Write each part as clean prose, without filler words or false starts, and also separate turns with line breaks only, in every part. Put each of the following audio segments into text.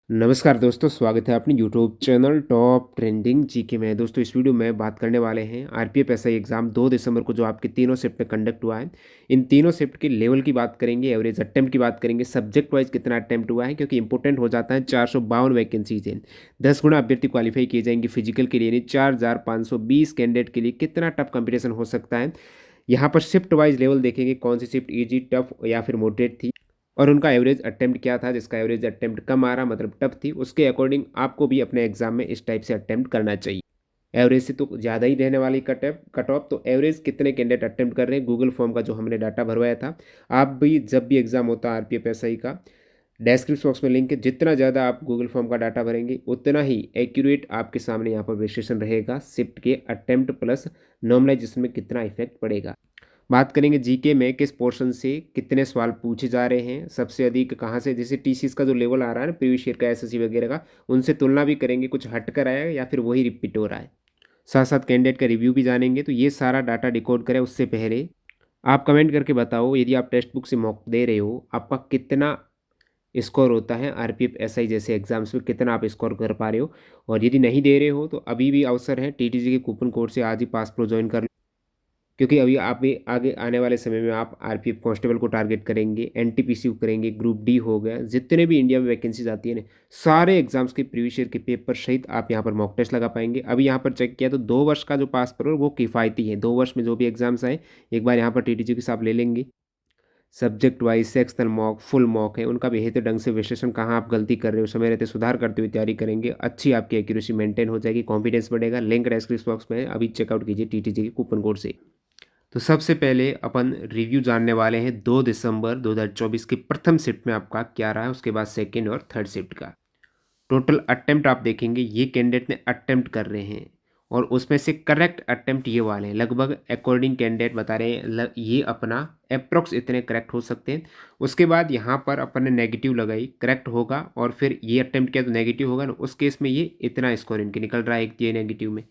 नमस्कार दोस्तों, स्वागत है अपने YouTube channel top trending GK में। दोस्तों इस वीडियो में बात करने वाले हैं आरपीएफ एसआई एग्ज़ाम 2 दिसंबर को जो आपके तीनों शिफ्ट में कंडक्ट हुआ है। इन तीनों शिफ्ट के लेवल की बात करेंगे, एवरेज अटेम्प्ट की बात करेंगे, सब्जेक्ट वाइज कितना अटेम्प्ट हुआ है, क्योंकि इंपॉर्टेंट हो जाता है। 452 वैकेंसीज हैं, 10 गुना अभ्यर्थी क्वालिफाई किए जाएंगे फिजिकल के लिए, यानी 4520 कैंडिडेट के लिए कितना टफ कंपटीशन हो सकता है। यहाँ पर शिफ्ट वाइज लेवल देखेंगे, कौन सी शिफ्ट ईजी, टफ या फिर मॉडरेट थी, और उनका एवरेज अटेम्प्ट क्या था। जिसका एवरेज अटेम्प्ट कम आ रहा मतलब टफ थी, उसके अकॉर्डिंग आपको भी अपने एग्जाम में इस टाइप से अटेम्प्ट करना चाहिए। एवरेज से तो ज़्यादा ही रहने वाली कट ऑफ। तो एवरेज कितने कैंडिडेट अटेम्प्ट कर रहे हैं, गूगल फॉर्म का जो हमने डाटा भरवाया था। आप भी जब भी एग्जाम होता है आरपीएफ एसआई का, डिस्क्रिप्शन बॉक्स में लिंक है, जितना ज़्यादा आप गूगल फॉर्म का डाटा भरेंगे उतना ही एक्यूरेट आपके सामने यहाँ पर रजिस्ट्रेशन रहेगा। शिफ्ट के अटेम्प्ट प्लस नॉर्मलाइजेशन में कितना इफेक्ट पड़ेगा। बात करेंगे जीके में किस पोर्शन से कितने सवाल पूछे जा रहे हैं, सबसे अधिक कहाँ से। जैसे टीसीएस का जो लेवल आ रहा है ना, प्रीवियस ईयर का, एसएससी वगैरह का, उनसे तुलना भी करेंगे, कुछ हट कर आया है या फिर वही रिपीट हो रहा है। साथ साथ कैंडिडेट का रिव्यू भी जानेंगे। तो ये सारा डाटा डिकोड करें उससे पहले आप कमेंट करके बताओ, यदि आप टेक्स्ट बुक से मॉक दे रहे हो, आपका कितना स्कोर होता है आरपीएफ एसआई जैसे एग्जाम्स में, कितना आप स्कोर कर पा रहे हो। और यदि नहीं दे रहे हो तो अभी भी अवसर है, टीटीजी के कूपन कोड से आज ही पास प्रो ज्वाइन कर, क्योंकि अभी आप भी आगे आने वाले समय में आप आरपीएफ कांस्टेबल को टारगेट करेंगे, एनटीपीसी को करेंगे, ग्रुप डी हो गया, जितने भी इंडिया में वैकेंसीज आती है ना, सारे एग्जाम्स के प्रीवियस ईयर के पेपर सहित आप यहाँ पर मॉक टेस्ट लगा पाएंगे। अभी यहाँ पर चेक किया तो 2 वर्ष का जो पास पर वो किफ़ायती है। 2 वर्ष में जो भी एग्जाम्स आए एक बार यहाँ पर टीटीजी के साथ ले लेंगे। Subject wise sectional mock, full mock है, उनका बेहतर ढंग से विश्लेषण, कहाँ आप गलती कर रहे हो, समय रहते सुधार करते हुए तैयारी करेंगे, अच्छी आपकी एक्यूरेसी मेंटेन हो जाएगी, कॉन्फिडेंस बढ़ेगा। लिंक डिस्क्रिप्शन बॉक्स में है, अभी चेकआउट कीजिए टीटीजी के कूपन कोड से। तो सबसे पहले अपन रिव्यू जानने वाले हैं 2 दिसंबर 2024 की प्रथम शिफ्ट में आपका क्या रहा है, उसके बाद सेकेंड और थर्ड शिफ्ट का टोटल अटेम्प्ट आप देखेंगे। ये कैंडिडेट ने अटेम्प्ट कर रहे हैं और उसमें से करेक्ट अटेम्प्ट ये वाले हैं, लगभग अकॉर्डिंग कैंडिडेट बता रहे हैं ये अपना अप्रोक्स इतने करेक्ट हो सकते हैं। उसके बाद यहाँ पर अपन ने नेगेटिव लगाई, करेक्ट होगा, और फिर ये अटेम्प्ट किया तो नेगेटिव होगा ना, उस केस में ये इतना स्कोर इनके निकल रहा है, एक ये नेगेटिव में।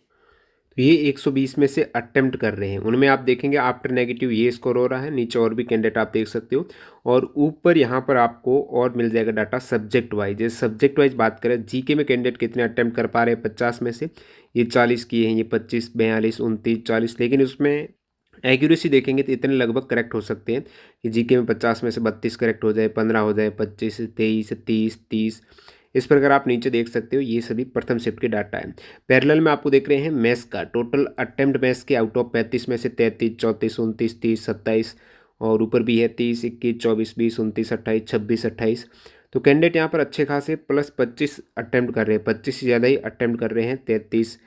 तो ये 120 में से अटेम्प्ट कर रहे हैं, उनमें आप देखेंगे आफ्टर नेगेटिव ये स्कोर हो रहा है। नीचे और भी कैंडिडेट आप देख सकते हो, और ऊपर यहाँ पर आपको और मिल जाएगा डाटा सब्जेक्ट वाइज। जैसे सब्जेक्ट वाइज बात करें, जीके में कैंडिडेट कितने अटेम्प्ट कर पा रहे हैं 50 में से, ये 40 किए हैं, ये 25, 42, 29, 40, लेकिन उसमें एक्यूरेसी देखेंगे तो इतने लगभग करेक्ट हो सकते हैं कि जीके में 50 में से 32 करेक्ट हो जाए, 15 हो जाए, 25, 23, 30, 30। इस प्रकार आप नीचे देख सकते हो, ये सभी प्रथम शिफ्ट के डाटा है। पैरेलल में आपको देख रहे हैं मैथ्स का टोटल अटेम्प्ट, मैथ्स के आउट ऑफ 35 में से 33, 34, 29, 30, 27, और ऊपर भी है 30, 21, 24, 20, 29, 28, 26, 28। तो कैंडिडेट यहाँ पर अच्छे खासे प्लस 25 अटेम्प्ट कर रहे हैं, 25 से ज़्यादा ही अटेम्प्ट कर रहे हैं। 33,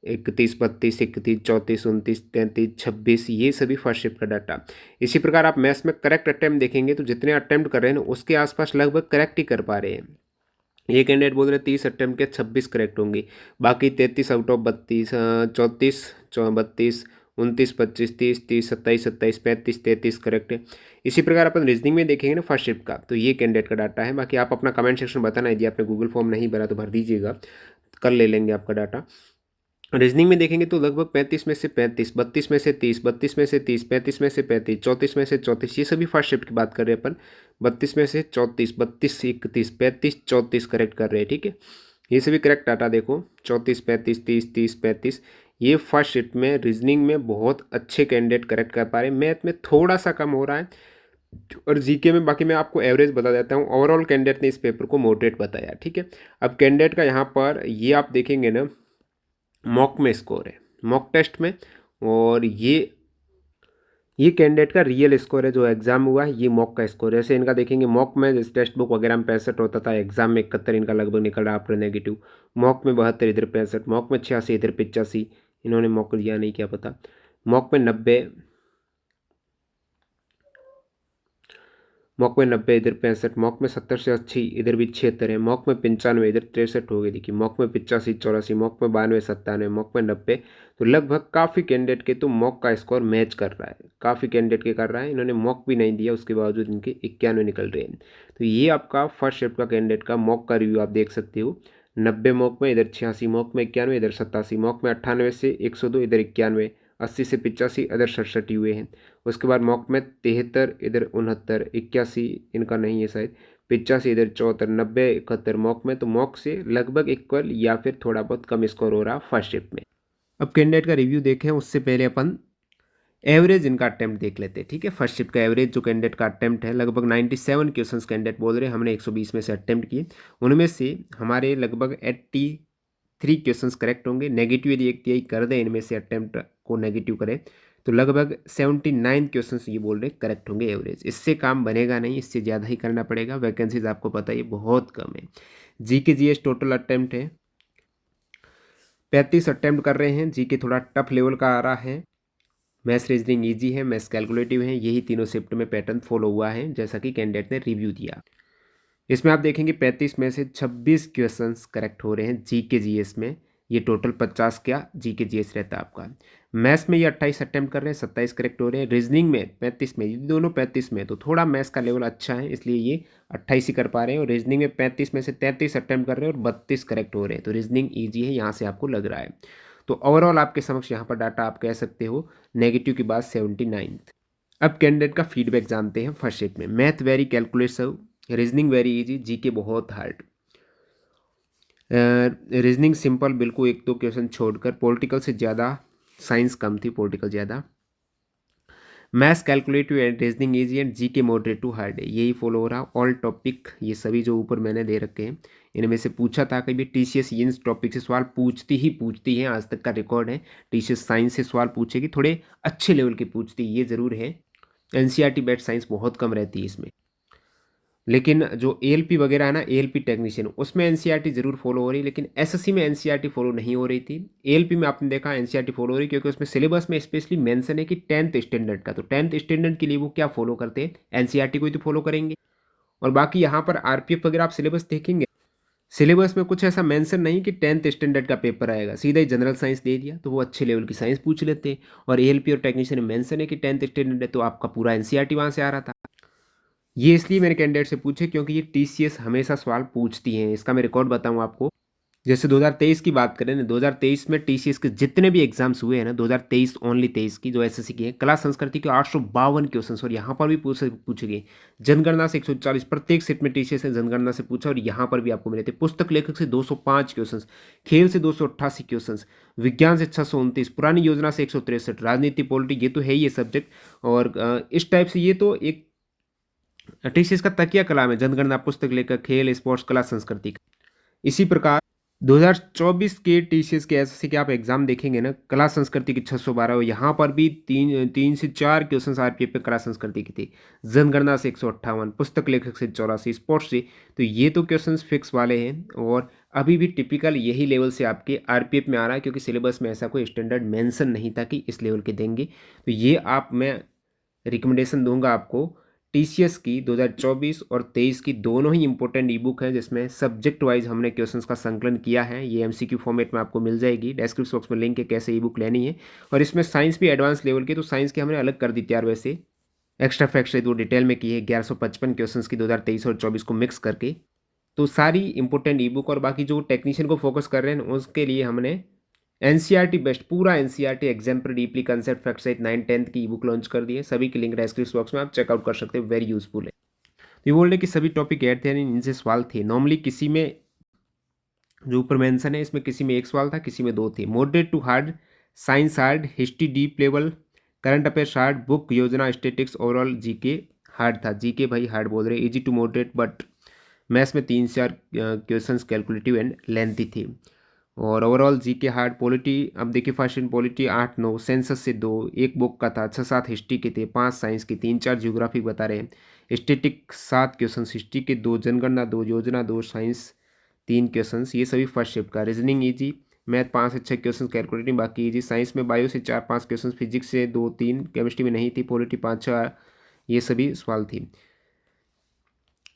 31, 32, 31, 34, 29, 33, 26, ये सभी फर्स्ट शिफ्ट का डाटा। इसी प्रकार आप मैथ्स में करेक्ट अटेम्प्ट देखेंगे तो जितने अटेम्प्ट कर रहे हैं ना, उसके आसपास लगभग करेक्ट ही कर पा रहे हैं। ये कैंडिडेट बोल रहे 30 अटेम्प्ट के 26 करेक्ट होंगे, बाकी 33 आउट ऑफ 32, 34, 32, 29, 25, 30, 30, 27, 27, 35, 33 करेक्ट है। इसी प्रकार अपन रीजनिंग में देखेंगे ना फर्स्ट शिफ्ट का, तो ये कैंडिडेट का डाटा है। बाकी आप अपना कमेंट सेक्शन बताना, यदि आपने गूगल फॉर्म नहीं भरा तो भर दीजिएगा, कल ले लेंगे आपका डाटा। रीजनिंग में देखेंगे तो लगभग 35 में से 35, 32 में से 30, 32 में से 30, 35 में से 35, 34 में से 34, ये सभी फर्स्ट शिफ्ट की बात कर रहे हैं अपन। 32 में से 34, 32, 31, 35, 34 करेक्ट कर रहे हैं, ठीक है। ये सभी करेक्ट डाटा देखो, 34, 35, 30, 30, 35, ये फर्स्ट शिफ्ट में रीजनिंग में बहुत अच्छे कैंडिडेट करेक्ट कर पा रहे हैं। मैथ में थोड़ा सा कम हो रहा है, और जीके में बाकी मैं आपको एवरेज बता देता हूँ। ओवरऑल कैंडिडेट ने इस पेपर को मॉडरेट बताया, ठीक है। अब कैंडिडेट का यहाँ पर ये आप देखेंगे ना, मॉक में स्कोर है, मॉक टेस्ट में, और ये कैंडिडेट का रियल स्कोर है, जो एग्जाम हुआ है ये मॉक का स्कोर है। जैसे इनका देखेंगे मॉक में, जैसे टेक्स्ट बुक वगैरह में 65 होता था, एग्जाम में 71 इनका लगभग निकल रहा आफ्टर नेगेटिव। मॉक में 72, इधर 65, मॉक में 86, इधर 85, इन्होंने मॉक लिया नहीं, क्या पता। मॉक में 90, मॉक में 90, इधर 65, मॉक में 70 से 80, इधर भी 76 है, मॉक में 95, इधर 63 हो गई, देखिए मॉक में 85, 84, मॉक में 92, 97, मॉक में 90। तो लगभग काफ़ी कैंडिडेट के तो मॉक का स्कोर मैच कर रहा है, काफ़ी कैंडिडेट के कर रहा है। इन्होंने मॉक भी नहीं दिया, उसके बावजूद इनके 91 निकल रहे हैं। तो ये आपका फर्स्ट शिफ्ट का कैंडिडेट का मॉक का रिव्यू आप देख सकते हो। 90 मॉक में, इधर 86, मॉक में 91, इधर 87, मॉक में 98 से 102, इधर 91, 80 से 85, इधर 67 हुए हैं। उसके बाद मॉक में 73, इधर 69, 81, इनका नहीं है शायद, 85 इधर 74, 90, 71 मॉक में, तो मॉक से लगभग इक्वल या फिर थोड़ा बहुत कम स्कोर हो रहा फर्स्ट शिफ्ट में। अब कैंडिडेट का रिव्यू देखें उससे पहले अपन एवरेज इनका अटेम्प्ट देख लेते हैं, ठीक है। फर्स्ट शिफ्ट का एवरेज जो कैंडिडेट का अटेम्प्ट है लगभग 97 क्वेश्चंस कैंडिडेट बोल रहे हैं, हमने 120 में से अटेम्प्ट किए, उनमें से हमारे लगभग 83 क्वेश्चंस करेक्ट होंगे। नेगेटिव यदि एक तिहाई कर दें इनमें से अटेम्प्ट को नेगेटिव करें तो लगभग 79 क्वेश्चंस ये बोल रहे करेक्ट होंगे एवरेज। इससे काम बनेगा नहीं, इससे ज़्यादा ही करना पड़ेगा। वैकेंसीज आपको पता है बहुत कम है। जीके जीएस टोटल अटेम्प्ट है 35 अटेम्प्ट कर रहे हैं। जीके थोड़ा टफ लेवल का आ रहा है। मैथ्स रीजनिंग इजी है, मैथ्स कैलकुलेटिव है, यही तीनों शिफ्ट में पैटर्न फॉलो हुआ है जैसा कि कैंडिडेट ने रिव्यू दिया। इसमें आप देखेंगे 35 में से 26 क्वेश्चंस करेक्ट हो रहे हैं जीके जीएस में। ये टोटल 50 क्या जीके जीएस रहता है आपका। मैथ्स में ये 28 अटेम्प्ट कर रहे हैं, 27 करेक्ट हो रहे हैं। रीजनिंग में 35 में, ये दोनों 35 में, तो थोड़ा मैथ्स का लेवल अच्छा है इसलिए ये 28 ही कर पा रहे हैं। और रीजनिंग में 35 में से 33 अटेम्प्ट कर रहे हैं और 32 करेक्ट हो रहे हैं, तो रीजनिंग ईजी है यहाँ से आपको लग रहा है। तो ओवरऑल आपके समक्ष यहाँ पर डाटा आप कह सकते हो नेगेटिव के बाद 79। अब कैंडिडेट का फीडबैक जानते हैं फर्स्ट शिफ्ट में। Math very calculative, reasoning very easy, GK बहुत हार्ड। रीजनिंग सिंपल बिल्कुल, एक दो क्वेश्चन छोड़कर। पॉलिटिकल से ज़्यादा, साइंस कम थी, पॉलिटिकल ज़्यादा। Maths calculative and reasoning easy and GK moderate to hard है, यही फॉलो हो रहा। ऑल टॉपिक ये सभी जो ऊपर मैंने दे रखे हैं इनमें से पूछा था कि भी टीसीएस इन टॉपिक से सवाल पूछती है, आज तक का रिकॉर्ड है। टीसीएस साइंस से सवाल पूछेगी, थोड़े अच्छे लेवल के पूछती है, ये ज़रूर है। एनसीईआरटी बेस्ड साइंस बहुत कम रहती है इसमें। लेकिन जो एएलपी वगैरह है ना, एएलपी टेक्नीशियन, उसमें एनसीईआरटी जरूर फॉलो हो रही, लेकिन एसएससी में एनसीईआरटी फॉलो नहीं हो रही थी। एएलपी में आपने देखा एनसीईआरटी फॉलो हो रही, क्योंकि उसमें सिलेबस में स्पेशली मेंशन है कि 10th स्टैंडर्ड का, तो 10th स्टैंडर्ड के लिए वो क्या फॉलो करते हैं, एनसीईआरटी को ही तो फॉलो करेंगे। और बाकी यहाँ पर आरपीएफ वगैरह आप सिलेबस देखेंगे, सिलेबस में कुछ ऐसा मेंशन नहीं कि 10th स्टैंडर्ड का पेपर आएगा, सीधा ही जनरल साइंस दे दिया, तो वो अच्छे लेवल की साइंस पूछ लेते हैं। और एएलपी और टेक्नीशियन में मेंशन है कि 10th स्टैंडर्ड है, तो आपका पूरा एनसीईआरटी वहाँ से आ रहा था। ये इसलिए मैंने कैंडिडेट से पूछे क्योंकि ये टीसीएस हमेशा सवाल पूछती हैं। इसका मैं रिकॉर्ड बताऊं आपको। जैसे 2023 की बात करें ना, 2023 में टीसीएस के जितने भी एग्जाम्स हुए हैं ना, 2023 ओनली 23 की जो एसएससी की है, कला संस्कृति के 852 क्वेश्चन, और यहाँ पर भी पूछे गए। जनगणना से 140, प्रत्येक सेट में टीसीएस ने जनगणना से पूछा, और यहाँ पर भी आपको मिले थे। पुस्तक लेखक से 205 क्वेश्चन, खेल से 288 क्वेश्चन, विज्ञान से 629, पुरानी योजना से 163, राजनीति पॉलिटी ये तो है ही ये सब्जेक्ट। और इस टाइप से ये तो एक टीसीएस का तकिया कलाम है, जनगणना, पुस्तक लेखक, खेल, स्पोर्ट्स, कला संस्कृति का। इसी प्रकार 2024 के टीसीएस के एसएससी के आप एग्जाम देखेंगे ना, कला संस्कृति की 612, और यहाँ पर भी तीन से चार क्वेश्चन आरपीएफ पे कला संस्कृति की थी। जनगणना से 158, पुस्तक लेखक से 84, स्पोर्ट्स से, तो ये तो क्वेश्चन फिक्स वाले हैं। और अभी भी टिपिकल यही लेवल से आपके आरपीएफ में आ रहा है, क्योंकि सिलेबस में ऐसा कोई स्टैंडर्ड मेंशन नहीं था कि इस लेवल के देंगे। तो ये आप, मैं रिकमेंडेशन दूंगा आपको, टीसीएस की 2024 और 23 की दोनों ही इंपॉर्टेंट ई बुक है, जिसमें सब्जेक्ट वाइज हमने क्वेश्चंस का संकलन किया है। ये एमसीक्यू फॉर्मेट में आपको मिल जाएगी, डिस्क्रिप्शन बॉक्स में लिंक है कैसे ई बुक लेनी है। और इसमें साइंस भी एडवांस लेवल की, तो साइंस की हमने अलग कर दी तैयार, वैसे एक्स्ट्रा फैक्ट्स वो डिटेल में की है, 1155 क्वेश्चन की 2023 और 24 को मिक्स करके। तो सारी इंपॉर्टेंट ई बुक, और बाकी जो टेक्नीशियन को फोकस कर रहे हैं उसके लिए हमने एनसीईआरटी बेस्ट, पूरा NCERT example, deeply concept, fact सहित 9th-10th की ई बुक लॉन्च कर दी है। सभी की लिंक डिस्क्रिप्शन बॉक्स में आप चेकआउट कर सकते हैं, वेरी यूजफुल है। तो ये बोल रहे कि सभी टॉपिक ऐड थे, यानी इनसे सवाल थे। नॉर्मली किसी में जो ऊपर मेंशन है, इसमें किसी में एक सवाल था, किसी में दो थे। Moderate to hard, science hard, history deep level, current affairs hard, book Yojana, statics, overall GK hard था। जीके भाई हार्ड बोल रहे, easy to moderate, but maths में 3-4 क्वेश्चंस कैलकुलेटिव एंड लेंथी थे। और ओवरऑल जीके हार्ड। पॉलिटी, अब देखिए first in polity 8-9, census से 2, एक बुक का था, 6-7 हिस्ट्री के थे, 5 साइंस के, 3-4 ज्योग्राफी बता रहे हैं। स्टेटिक 7 क्वेश्चन, हिस्ट्री के 2, जनगणना 2, योजना 2, साइंस 3 क्वेश्चन, ये सभी फर्स्ट शिफ्ट का। रीजनिंग ईजी, मैथ 5 से 6 क्वेश्चन, कैलकुलेटिंग बाकी ईजी। साइंस में बायो से 4-5 क्वेश्चन, फिजिक्स से 2-3, केमिस्ट्री में नहीं थी, पॉलिटी 5-6, ये सभी सवाल थी।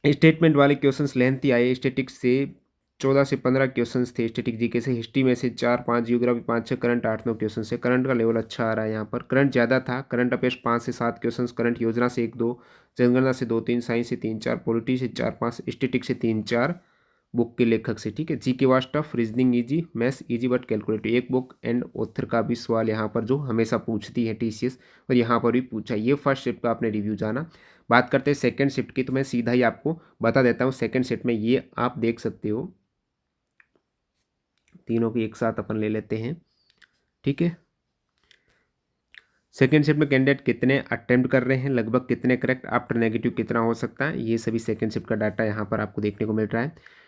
स्टेटमेंट वाले क्वेश्चंस लेंथी आए। स्टैटिक्स से 14 से 15 क्वेश्चंस थे, स्टैटिक जीके से। हिस्ट्री में से 4-5, जियोग्राफी 5-6, करंट 8-9 क्वेश्चन से। करंट का लेवल अच्छा आ रहा है यहाँ पर, करंट ज़्यादा था। करंट अफेयर्स 5 से 7 क्वेश्चन, करंट योजना से 1-2, जनगणना से 2-3, साइंस से 3-4, पॉलिटी से 4-5, स्टैटिक से 3-4, बुक के लेखक से, ठीक है। GK was tough, reasoning easy, maths easy but calculative. एक बुक एंड ऑथर का भी सवाल यहाँ पर जो हमेशा पूछती है टीसीएस, और यहाँ पर भी पूछा। ये फर्स्ट शिफ्ट का आपने रिव्यू जाना। बात करते हैं सेकंड शिफ्ट की, तो मैं सीधा ही आपको बता देता हूँ। सेकंड शिफ्ट में ये आप देख सकते हो, तीनों की एक साथ अपन ले लेते हैं, ठीक है। सेकेंड शिफ्ट में कैंडिडेट कितने अटेम्प्ट कर रहे हैं, लगभग कितने करेक्ट, आफ्टर नेगेटिव कितना हो सकता है, ये सभी सेकेंड शिफ्ट का डाटा यहाँ पर आपको देखने को मिल रहा है।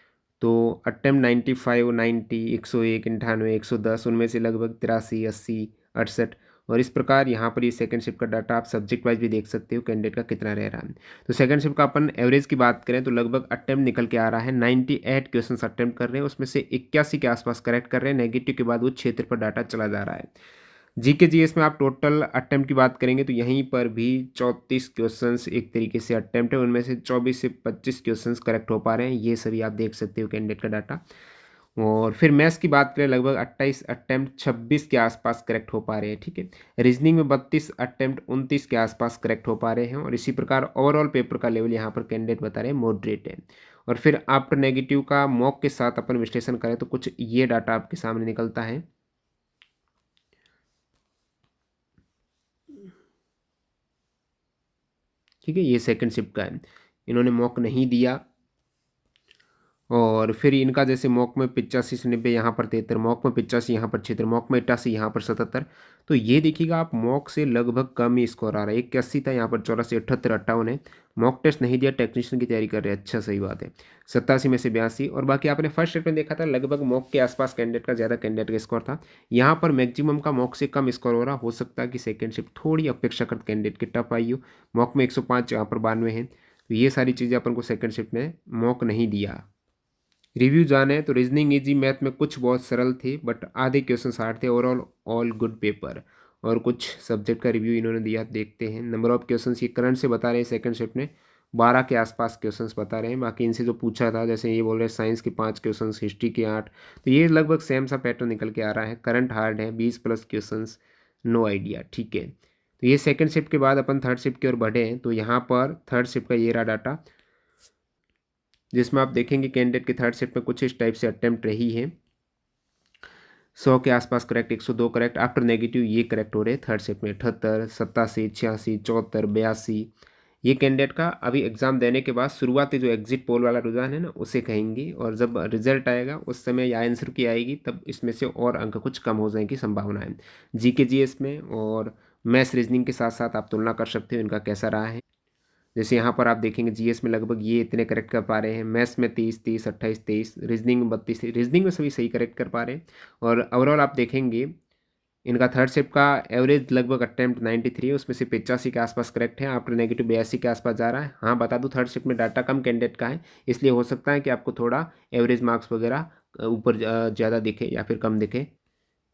तो अटेम्प्ट 95, 90, 101, 98, 110, उनमें से लगभग 83, 80, 68, और इस प्रकार यहाँ पर ये सेकंड शिफ्ट का डाटा आप सब्जेक्ट वाइज भी देख सकते हो कैंडिडेट का कितना रह रहा है। तो सेकंड शिफ्ट का अपन एवरेज की बात करें तो लगभग अटेम्प्ट निकल के आ रहा है 98 क्वेश्चन अटेम्प्ट कर रहे हैं, उसमें से 81 के आसपास करेक्ट कर रहे हैं, नेगेटिव के बाद वो क्षेत्र पर डाटा चला जा रहा है। जीके जीएस में आप टोटल अटेम्प्ट की बात करेंगे तो यहीं पर भी 34 क्वेश्चंस एक तरीके से अटेम्प्ट है, उनमें से 24 से 25 क्वेश्चंस करेक्ट हो पा रहे हैं, ये सभी आप देख सकते हो कैंडिडेट का डाटा। और फिर मैथ्स की बात करें लगभग 28 अटेम्प्ट 26 के आसपास करेक्ट हो पा रहे हैं, ठीक है। रीजनिंग में 32 अटेम्प्ट 29 के आसपास करेक्ट हो पा रहे हैं, और इसी प्रकार ओवरऑल पेपर का लेवल यहाँ पर कैंडिडेट बता रहे हैं मॉडरेट है। और फिर आफ्टर नेगेटिव का मॉक के साथ अपन विश्लेषण करें तो कुछ ये डाटा आपके सामने निकलता है, ठीक है। ये सेकंड शिफ्ट का है, इन्होंने मॉक नहीं दिया, और फिर इनका जैसे मॉक में 85 से 90, यहाँ पर 73, मॉक में 85, यहाँ पर 76, मॉक में 88, यहाँ पर 77। तो ये देखिएगा आप मॉक से लगभग कम ही स्कोर आ रहा है, 81 था, यहाँ पर 84, 78, 58 है। मॉक टेस्ट नहीं दिया, टेक्नीशियन की तैयारी कर रहे हैं, अच्छा सही बात है। 87 में से 82, और बाकी आपने फर्स्ट शिफ्ट में देखा था लगभग मॉक के आसपास कैंडिडेट का ज़्यादा कैंडिडेट का स्कोर था, यहाँ पर मैक्सिमम का मॉक से कम स्कोर हो रहा। हो सकता है कि सेकेंड शिफ्ट थोड़ी अपेक्षाकृत कैंडिडेट की टफ आई हो, मॉक में 105, यहाँ पर 92 है। तो ये सारी चीज़ें अपन को सेकेंड शिफ्ट में मॉक नहीं दिया। रिव्यू जाने तो रीजनिंग इजी, मैथ में कुछ बहुत सरल थे बट आधे क्वेश्चन हार्ड थे, ओवरऑल ऑल गुड पेपर। और कुछ सब्जेक्ट का रिव्यू इन्होंने दिया, देखते हैं। नंबर ऑफ क्वेश्चंस ये करंट से बता रहे हैं, सेकंड शिफ्ट में 12 के आसपास क्वेश्चंस बता रहे हैं। बाकी इनसे जो पूछा था, जैसे ये बोल रहे हैं साइंस के 5 क्वेश्चंस, हिस्ट्री के 8, तो ये लगभग सेम सा पैटर्न निकल के आ रहा है। करंट हार्ड है, 20+ क्वेश्चंस, नो आइडिया, ठीक है। तो ये सेकंड शिफ्ट के बाद अपन थर्ड शिफ्ट की ओर बढ़े हैं, तो यहाँ पर थर्ड शिफ्ट का ये रहा डाटा, जिसमें आप देखेंगे कैंडिडेट के थर्ड शिफ्ट में कुछ इस टाइप से अटेम्प्ट रही है। 100 के आसपास करेक्ट, 102 करेक्ट, आफ्टर नेगेटिव ये करेक्ट हो रहे हैं थर्ड शिफ्ट में। 78, 87, 86, 74, 82, ये कैंडिडेट का अभी एग्जाम देने के बाद शुरुआती जो एग्जिट पोल वाला रुझान है ना, उसे कहेंगे, और जब रिजल्ट आएगा उस समय या आंसर की आएगी तब इसमें से और अंक कुछ कम हो जाने की संभावना है। जीके जीएस में और मैथ्स रीजनिंग के साथ साथ आप तुलना कर सकते हो इनका कैसा रहा है। जैसे यहाँ पर आप देखेंगे जीएस में लगभग ये इतने करेक्ट कर पा रहे हैं, मैथ्स में 30, 30, 28, 23, रीजनिंग में 32, रीजनिंग में सभी सही करेक्ट कर पा रहे हैं। और ओवरऑल आप देखेंगे इनका थर्ड शिफ्ट का एवरेज लगभग अटेम्प्ट 93 है, उसमें से 85 के आसपास करेक्ट है, आफ्टर नेगेटिव 82 के आसपास जा रहा है। हाँ बता दूँ थर्ड शिफ्ट में डाटा कम कैंडिडेट का है, इसलिए हो सकता है कि आपको थोड़ा एवरेज मार्क्स वगैरह ऊपर ज़्यादा दिखे या फिर कम दिखे।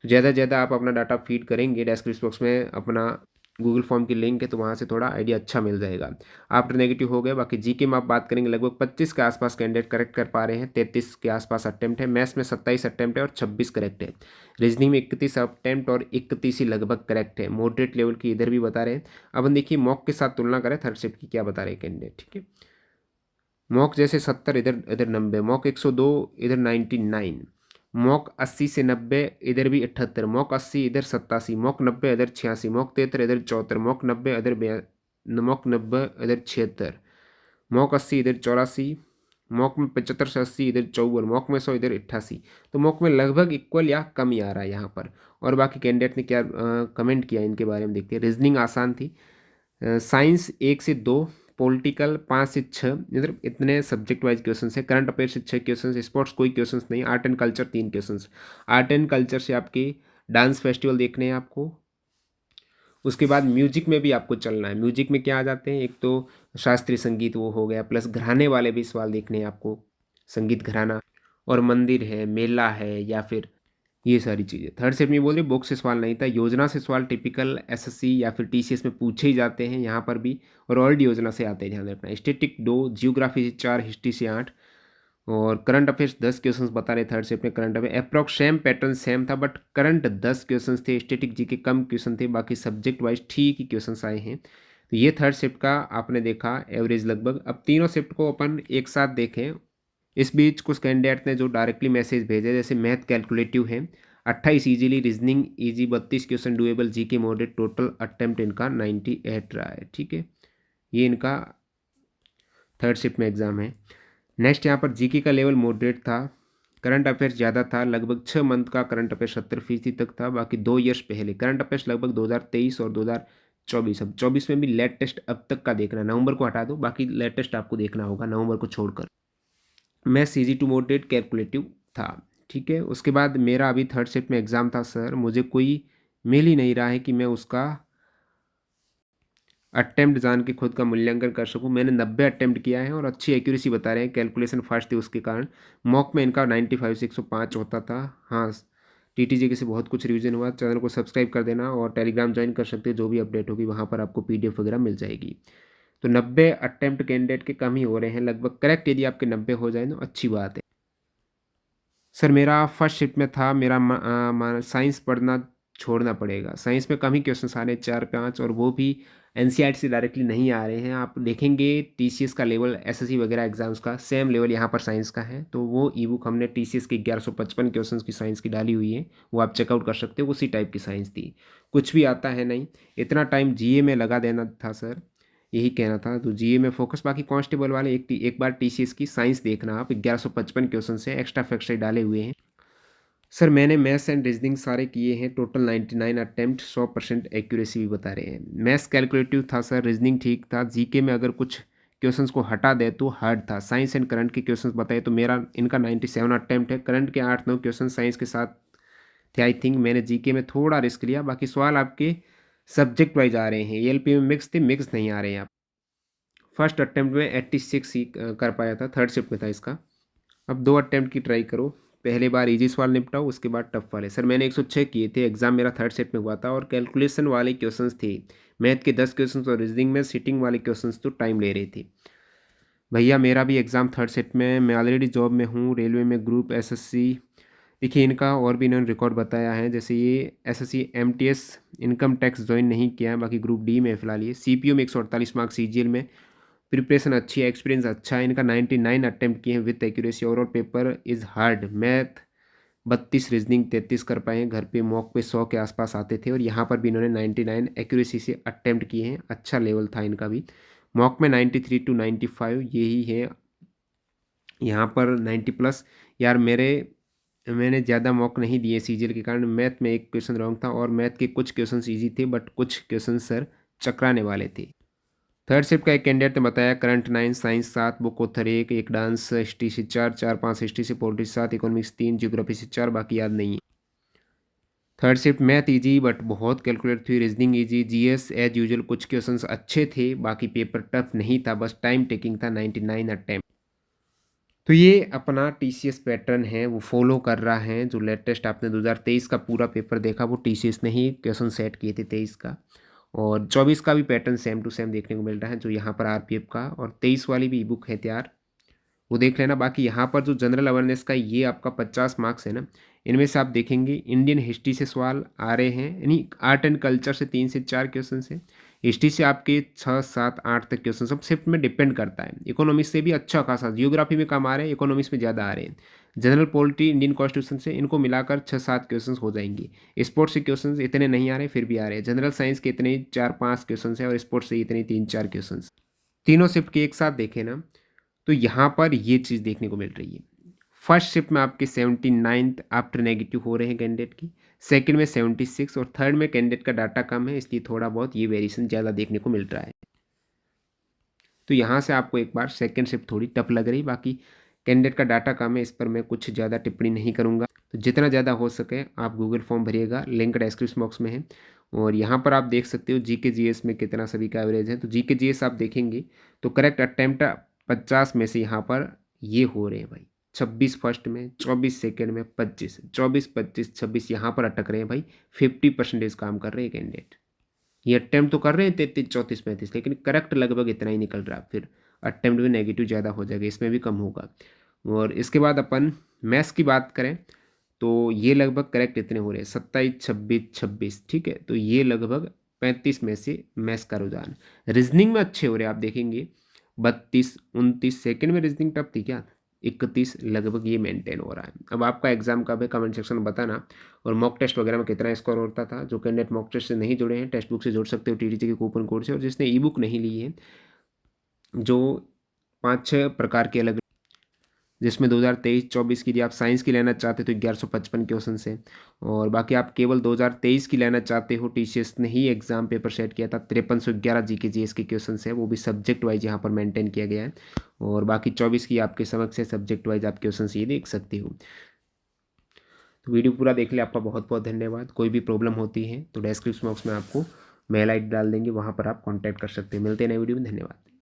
तो ज़्यादा से ज़्यादा आप अपना डाटा फीड करेंगे, डिस्क्रिप्शन बॉक्स में अपना गूगल फॉर्म की लिंक है, तो वहाँ से थोड़ा आइडिया अच्छा मिल जाएगा। आफ्टर नेगेटिव हो गए। बाकी जीके में आप बात करेंगे लगभग 25 के आसपास कैंडिडेट करेक्ट कर पा रहे हैं, 33 के आसपास अटेम्प्ट है, मैथ्स में 27 अटेम्प्ट है और 26 करेक्ट है, रीजनिंग में 31 अटेम्प्ट और 31 ही लगभग करेक्ट है, मॉडरेट लेवल की इधर भी बता रहे हैं। अब हम देखिए मॉक के साथ तुलना करें थर्ड शिफ्ट की, क्या बता रहे हैं कैंडिडेट, ठीक है। मॉक जैसे 70, इधर इधर 90, मॉक 102, इधर 99, मॉक 80 से 90, इधर भी 78, मॉक 80, इधर 87, मॉक 90, इधर 86, मॉक 73, इधर 74, मॉक 90, इधर मॉक 90, इधर 76, मॉक 80, इधर 84, मॉक में 75 से 80, इधर 54, मॉक में 100, इधर 88। तो मॉक में लगभग इक्वल या कम ही आ रहा है यहाँ पर। और बाकी कैंडिडेट ने क्या कमेंट किया इनके बारे में देखते हैं। रीजनिंग आसान थी, साइंस 1 से 2, पॉलिटिकल 5 से 6, मतलब इतने सब्जेक्ट वाइज क्वेश्चन है। करंट अफेयर से 6 क्वेश्चन, स्पोर्ट्स कोई क्वेश्चन नहीं, art and culture 3 question. Art and culture से आपके डांस फेस्टिवल देखने हैं आपको, उसके बाद म्यूजिक में भी आपको चलना है। म्यूजिक में क्या आ जाते हैं, एक तो शास्त्रीय संगीत वो हो गया, प्लस घराने वाले भी सवाल देखने हैं आपको, संगीत घराना, और मंदिर है, मेला है, या फिर ये सारी चीज़ें। थर्ड सेट में बोले बुक से सवाल नहीं था, योजना से सवाल टिपिकल एसएससी या फिर टीसीएस में पूछे ही जाते हैं यहाँ पर भी, और ओल्ड योजना से आते हैं, ध्यान रखना। स्टेटिक 2, जियोग्राफी से 4, हिस्ट्री से 8, और करंट अफेयर्स 10 क्वेश्चंस बता रहे थर्ड सेट में। Current affair approx same pattern same था, बट करंट 10 क्वेश्चंस थे, स्टेटिक जी के कम क्वेश्चन थे, बाकी सब्जेक्ट वाइज ठीक ही क्वेश्चंस आए हैं। तो ये थर्ड शिफ्ट का आपने देखा एवरेज लगभग। अब तीनों शिफ्ट को अपन एक साथ देखें। इस बीच कुछ कैंडिडेट ने जो डायरेक्टली मैसेज भेजे, जैसे मैथ कैलकुलेटिव है 28 easily, reasoning easy 32 question doable, G K moderate, total attempt इनका 98 रहा है, ठीक है। ये इनका थर्ड शिफ्ट में एग्ज़ाम है। नेक्स्ट यहाँ पर जीके का लेवल मॉडरेट था, करंट अफेयर्स ज़्यादा था, लगभग 6 मंथ का करंट अफेयर्स 70% तक था, बाकी 2 ईयर्स पहले करंट अफेयर्स लगभग 2023 और 2024, अब 24 में भी लेटेस्ट अब तक का देखना, नवंबर को हटा दो, बाकी लेटेस्ट आपको देखना होगा नवंबर को छोड़कर। Maths easy to moderate calculative था, ठीक है। उसके बाद मेरा अभी थर्ड शिफ्ट में एग्ज़ाम था सर, मुझे कोई मिल ही नहीं रहा है कि मैं उसका अटेम्प्ट जान के खुद का मूल्यांकन कर सकूं। मैंने 90 अटेम्प्ट किया है और अच्छी एक्यूरेसी बता रहे हैं, कैलकुलेशन फास्ट थी उसके कारण। मॉक में इनका 95 से 105 होता था। हाँ, टीटीजीके से बहुत कुछ रिवीजन हुआ। चैनल को सब्सक्राइब कर देना और टेलीग्राम ज्वाइन कर सकते हो, जो भी अपडेट होगी वहाँ पर आपको पीडीएफ वगैरह मिल जाएगी। तो 90 अटेम्प्ट कैंडिडेट के कम ही हो रहे हैं लगभग, करेक्ट यदि आपके 90 हो जाए तो अच्छी बात है। सर मेरा फर्स्ट शिफ्ट में था, मेरा साइंस पढ़ना छोड़ना पड़ेगा। साइंस में कम ही क्वेश्चंस आ रहे हैं, 4-5, और वो भी एनसीईआरटी से डायरेक्टली नहीं आ रहे हैं। आप देखेंगे टीसीएस का लेवल, एसएससी वगैरह एग्जाम्स का सेम लेवल यहाँ पर साइंस का है। तो वो ई बुक हमने टीसीएस की 1155 क्वेश्चंस की साइंस की डाली हुई है, वो आप चेकआउट कर सकते हो। उसी टाइप की साइंस थी, कुछ भी आता है नहीं। इतना टाइम जीए में लगा देना था सर, यही कहना था। तो जीए में फोकस, बाकी कांस्टेबल वाले एक बार टीसीएस की साइंस देखना आप, 1155 क्वेश्चन से एक्स्ट्रा फैक्ट्स डाले हुए हैं। सर मैंने मैथ्स एंड रीजनिंग सारे किए हैं, टोटल 99 अटेम्प्ट, 100% एक्यूरेसी भी बता रहे हैं। मैथ्स कैलकुलेटिव था सर, रीजनिंग ठीक था। जीके में अगर कुछ क्वेश्चंस को हटा दे तो हार्ड था। साइंस एंड करंट के क्वेश्चंस बताए तो मेरा इनका 97 अटेम्प्ट है। करंट के 8-9 क्वेश्चन साइंस के साथ थे आई थिंक। मैंने जीके में थोड़ा रिस्क लिया, बाकी सवाल आपके सब्जेक्ट वाइज आ रहे हैं। एएलपी में मिक्स थे, मिक्स नहीं आ रहे हैं। आप फर्स्ट अटेम्प्ट में 86 ही कर पाया था, थर्ड शिफ्ट में था इसका। अब 2 अटेम्प्ट की ट्राई करो, पहले बार इजी सवाल निपटाओ, उसके बाद टफ वाले। सर मैंने 106 किए थे, एग्जाम मेरा थर्ड सेट में हुआ था, और कैलकुलेशन वाले क्वेश्चंस थे। मैथ के 10 क्वेश्चंस और रीजनिंग में सिटिंग वाले क्वेश्चंस तो टाइम ले रहे थे। भैया मेरा भी एग्ज़ाम थर्ड सेट में, मैं ऑलरेडी जॉब में हूँ, रेलवे में ग्रुप एसएससी। देखिए इनका और भी इन्होंने रिकॉर्ड बताया है, जैसे ये SSC MTS income tax join नहीं किया है, बाकी ग्रुप डी में फिलहाल। ये सीपीयू में 148 मार्क्स, सीजीएल में प्रिपरेशन अच्छी है, एक्सपीरियंस अच्छा है। इनका 99 अटेम्प्ट किए हैं with accuracy. Overall paper is hard, math 32, reasoning 33 कर पाए हैं। घर पे मॉक पे 100 के आसपास आते थे, और यहाँ पर भी इन्होंने 99 एक्यूरेसी से अटेम्प्ट किए हैं, अच्छा लेवल था इनका भी। मॉक में 93 to 95 यही है, यहाँ पर 90 प्लस। यार मैंने ज़्यादा मॉक नहीं दिए सीजीएल के कारण। मैथ में एक क्वेश्चन रॉन्ग था, और मैथ के कुछ क्वेश्चन ईजी थे, बट कुछ क्वेश्चन सर चकराने वाले थे। थर्ड शिफ्ट का एक कैंडिडेट ने बताया, करंट 9, साइंस 7, बुक ऑथर 1, एक डांस, हिस्ट्री से 4-4-5, हिस्ट्री से, पॉलिटिक्स 7, इकोनॉमिक्स 3, ज्योग्राफी से 4, बाकी याद नहीं है। Third shift math easy but बहुत कैलकुलेट थी, reasoning easy, GS as usual कुछ क्वेश्चंस अच्छे थे, बाकी पेपर टफ नहीं था, बस टाइम टेकिंग था। 99 अटेम्प्ट। तो ये अपना टीसीएस पैटर्न है, वो फॉलो कर रहा है। जो लेटेस्ट आपने 2023 का पूरा पेपर देखा, वो टीसीएस ने ही क्वेश्चन सेट किए थे 23 का, और 24 का भी पैटर्न सेम टू सेम देखने को मिल रहा है, जो यहाँ पर आरपीएफ का। और 23 वाली भी ई बुक है तैयार, वो देख लेना। बाकी यहाँ पर जो जनरल अवेयरनेस का ये आपका 50 मार्क्स है ना, इनमें से आप देखेंगे इंडियन हिस्ट्री से सवाल आ रहे हैं, यानी आर्ट एंड कल्चर से 3 से 4 क्वेश्चन है। हिस्ट्री से आपके 6, 7, 8 तक क्वेश्चन, सब शिफ्ट में डिपेंड करता है। इकोनॉमिक्स से भी अच्छा खासा, जियोग्राफी में कम आ रहे हैं, इकोनॉमिक्स में ज़्यादा आ रहे हैं। जनरल पॉलिटी, इंडियन कॉन्स्टिट्यूशन से इनको मिलाकर 6-7 क्वेश्चन हो जाएंगे। स्पोर्ट्स से क्वेश्चन इतने नहीं आ रहे, फिर भी आ रहे हैं। जनरल साइंस के इतने 4-5 क्वेश्चन है, और स्पोर्ट्स से इतने 3-4 क्वेश्चन। तीनों शिफ्ट के एक साथ देखें ना, तो यहाँ पर ये चीज़ देखने को मिल रही है। फर्स्ट शिफ्ट में आपके 79th आफ्टर नेगेटिव हो रहे हैं कैंडिडेट की, सेकंड में 76, और थर्ड में कैंडिडेट का डाटा कम है, इसलिए थोड़ा बहुत ये वेरिएशन ज़्यादा देखने को मिल रहा है। तो यहाँ से आपको एक बार सेकंड शिफ्ट थोड़ी टफ लग रही, बाकी कैंडिडेट का डाटा कम है, इस पर मैं कुछ ज़्यादा टिप्पणी नहीं करूँगा। तो जितना ज़्यादा हो सके आप गूगल फॉर्म भरिएगा, लिंक डिस्क्रिप्शन बॉक्स में है। और यहाँ पर आप देख सकते हो जीके जीएस में कितना सभी का एवरेज है। तो जीके जीएस आप देखेंगे तो करेक्ट अटैम्प्ट 50 में से यहाँ पर ये हो रहे हैं भाई, 26 फर्स्ट में, 24 सेकेंड में, 25, 24, 25, 26 यहाँ पर अटक रहे हैं भाई। 50% काम कर रहे हैं कैंडिडेट। ये अटेम्प्ट तो कर रहे हैं 33, 34, 35, लेकिन करेक्ट लगभग इतना ही निकल रहा है। फिर अटेम्प्ट में नेगेटिव ज़्यादा हो जाएगा, इसमें भी कम होगा। और इसके बाद अपन मैथ्स की बात करें तो ये लगभग करेक्ट इतने हो रहे हैं, 27, 26, 26, ठीक है। तो ये लगभग 35 में से मैथ्स का रुझान। रीजनिंग में अच्छे हो रहे हैं, आप देखेंगे 32, 29, सेकेंड में रीजनिंग टफ थी क्या, 31, लगभग ये मेंटेन हो रहा है। अब आपका एग्जाम कब है, कमेंट सेक्शन में बताना। और मॉक टेस्ट वगैरह में कितना स्कोर होता था। जो कैंडिडेट मॉक टेस्ट से नहीं जुड़े हैं, टेक्स्ट बुक से जुड़ सकते हो टीटीसी के कूपन कोड से। और जिसने ई बुक नहीं ली है, जो 5-6 प्रकार के अलग, जिसमें 2023-24 की यदि आप साइंस की लेना चाहते हो तो 1155 क्वेश्चन है। और बाकी आप केवल 2023 की लेना चाहते हो, टीसीएस ने ही एग्जाम पेपर सेट किया था, 5311 जीके जीएस के क्वेश्चन है, वो भी सब्जेक्ट वाइज यहाँ पर मेंटेन किया गया है। और बाकी 24 की आपके समक्ष है, सब्जेक्ट वाइज आप क्वेश्चन ये देख सकते हो। तो वीडियो पूरा देख ले, आपका बहुत बहुत धन्यवाद। कोई भी प्रॉब्लम होती है तो डिस्क्रिप्शन बॉक्स में आपको मेल आईडी डाल देंगे, वहाँ पर आप कॉन्टैक्ट कर सकते हैं। मिलते हैं नए वीडियो में, धन्यवाद।